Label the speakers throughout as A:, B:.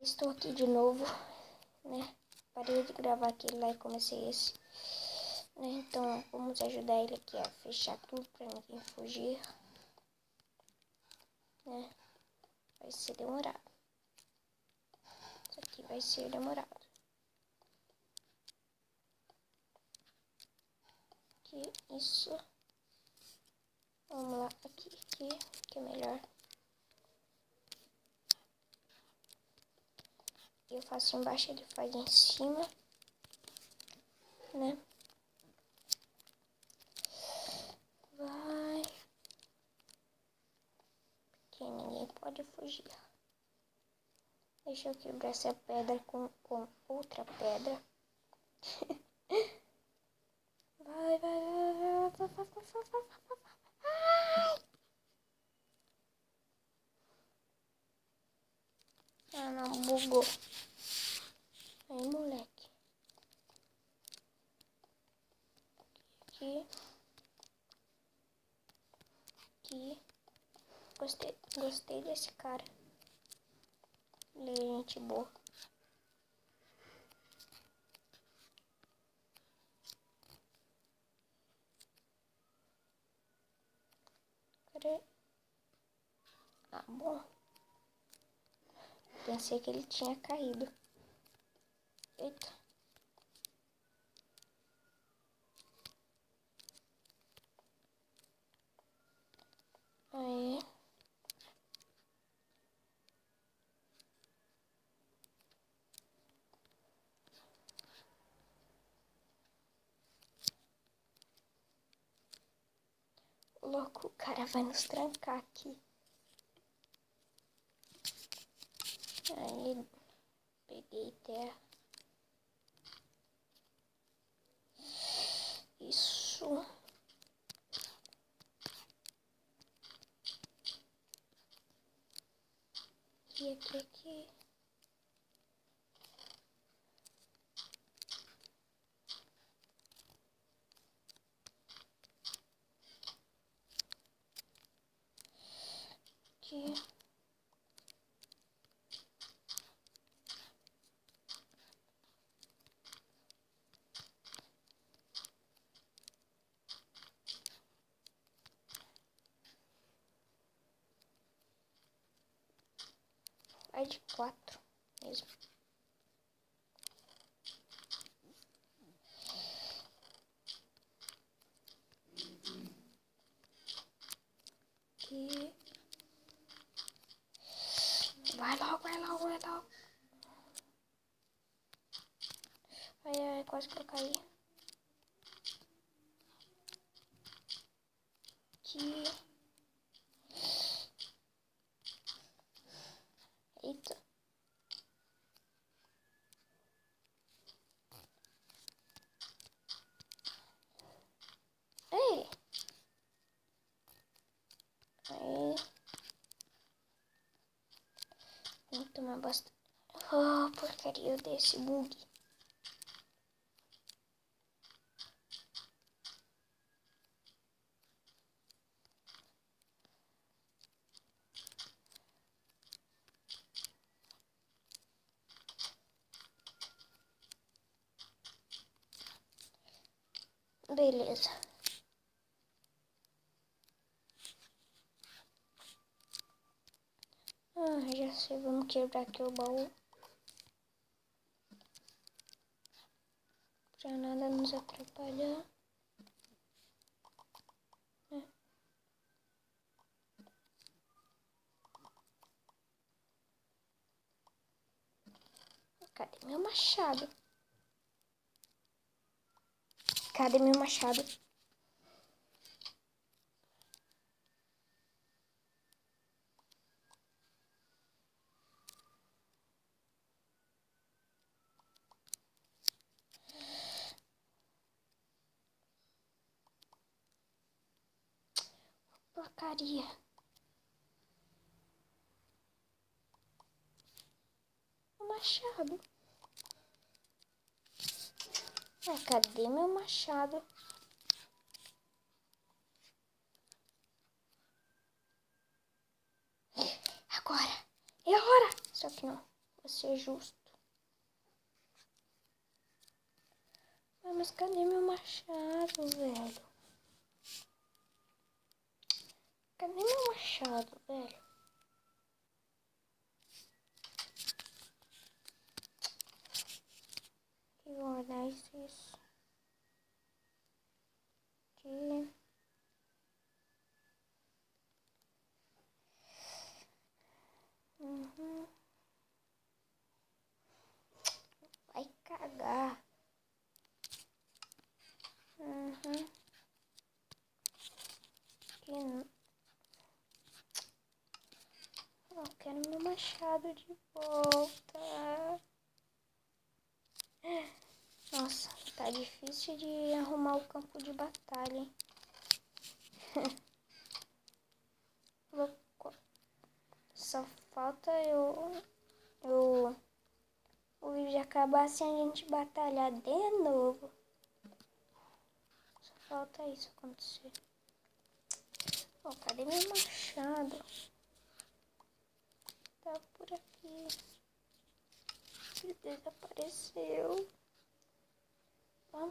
A: Estou aqui de novo, né? Parei de gravar aquele lá e comecei esse, né? Então, vamos ajudar ele aqui a fechar tudo pra ninguém fugir, né? Vai ser demorado. Isso aqui vai ser demorado. Aqui, isso. Vamos lá, aqui, que é melhor. Eu faço embaixo, ele faz em cima, né? Vai. Porque ninguém pode fugir. Deixa eu quebrar essa pedra com outra pedra. Vai, vai, vai, vai, vai, vai, vai, vai, vai, vai. Ah, não, bugou. Aí, moleque. Aqui. Aqui. Gostei desse cara. Ele é gente boa. Cadê? Ah, bom. Pensei que ele tinha caído. Eita. Aí. Louco, o cara vai nos trancar aqui. Aí, peguei terra. Isso. Aqui. Aqui. Vai de 4 mesmo. Aqui. Vai logo, vai logo, vai logo. Ai, ai, quase que eu caí. Aqui. Eita. Ei. Aí. Vou tomar bastante. Oh, porcaria desse bug. Beleza. Ah, já sei. Vamos quebrar aqui o baú. Pra nada nos atrapalhar. Cadê meu machado? Cadê meu machado? Porcaria. O machado. Ah, cadê meu machado? Agora. É a hora. Só que não. Pra ser justo. Mas cadê meu machado, velho? Cadê meu machado, velho? Que guardar isso. Aqui. Vai cagar. Aqui não. Eu quero meu machado de volta. Nossa, tá difícil de arrumar o campo de batalha, hein? Só falta o vídeo acabar sem a gente batalhar de novo. Só falta isso acontecer. Oh, cadê meu machado? Tá por aqui. Ele desapareceu. Ó.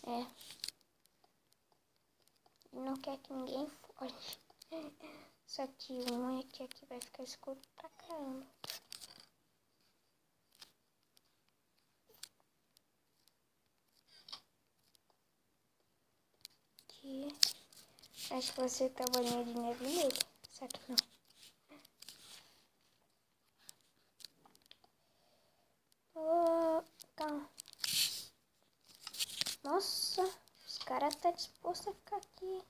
A: É. Ele não quer que ninguém foge. Só que um é que aqui vai ficar escuro pra caramba. Aqui. Acho que você tá bolinha de neve nele. Só que não. Oh, calma. Nossa, os caras tá disposto a ficar aqui.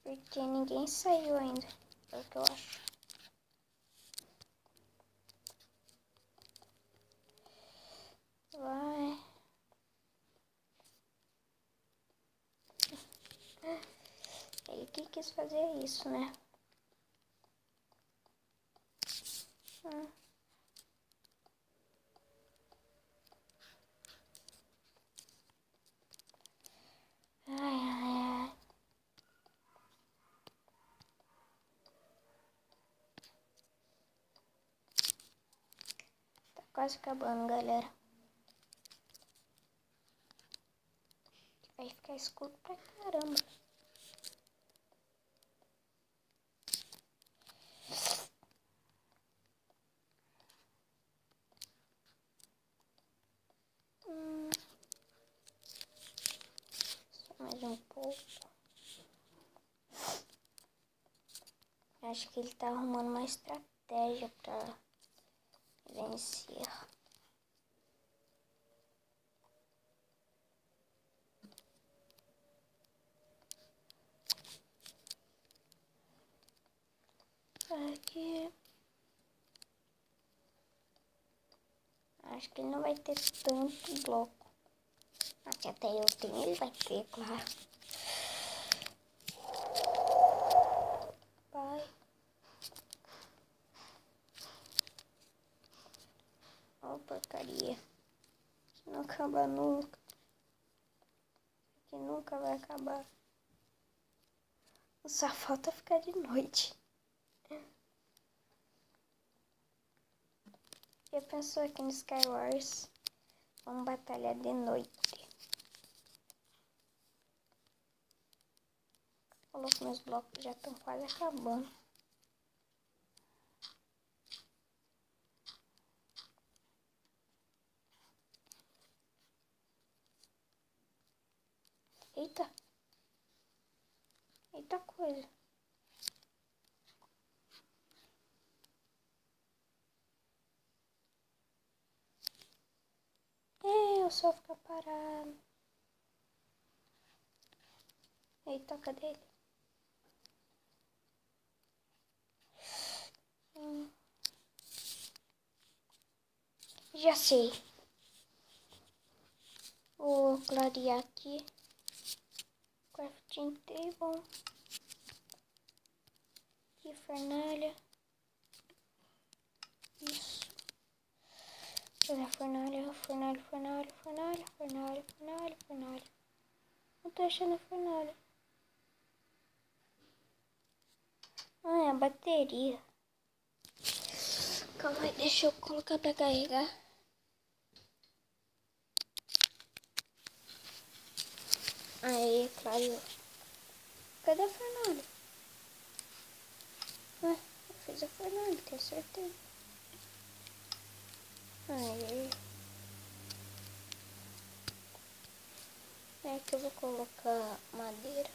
A: Porque ninguém saiu ainda. É o que eu acho. Vai. Ele que quis fazer isso, né? Ai. Tá quase acabando, galera. Vai ficar escuro pra caramba. Só mais um pouco. Acho que ele tá arrumando uma estratégia pra vencer. Aqui. Acho que ele não vai ter tanto bloco. Mas se até eu tenho, ele vai ter, claro. Vai. Ó, porcaria. Isso não acaba nunca. Isso aqui nunca vai acabar. Só falta ficar de noite. Já pensou aqui no Skywars? Vamos batalhar de noite. Falou que meus blocos já estão quase acabando. Eita. Eita coisa. Eu só ficar parado. Eita, cadê ele? Já sei. Vou clarear aqui. Crafting table. Aqui, fornalha. Isso. Cadê a fornalha? Fornalha, fornalha, fornalha, fornalha, fornalha, fornalha. Não tô achando a fornalha. Ah, é a bateria. Calma aí, deixa eu colocar pra carregar. Aí, claro. Cadê a fornalha? Ué, eu fiz a fornalha, tenho certeza. Aí. É que eu vou colocar madeira.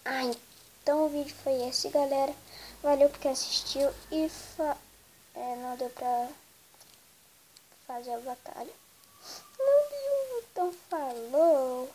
A: Ah, então o vídeo foi esse, galera. Valeu porque assistiu e não deu pra fazer a batalha. Não deu, então falou.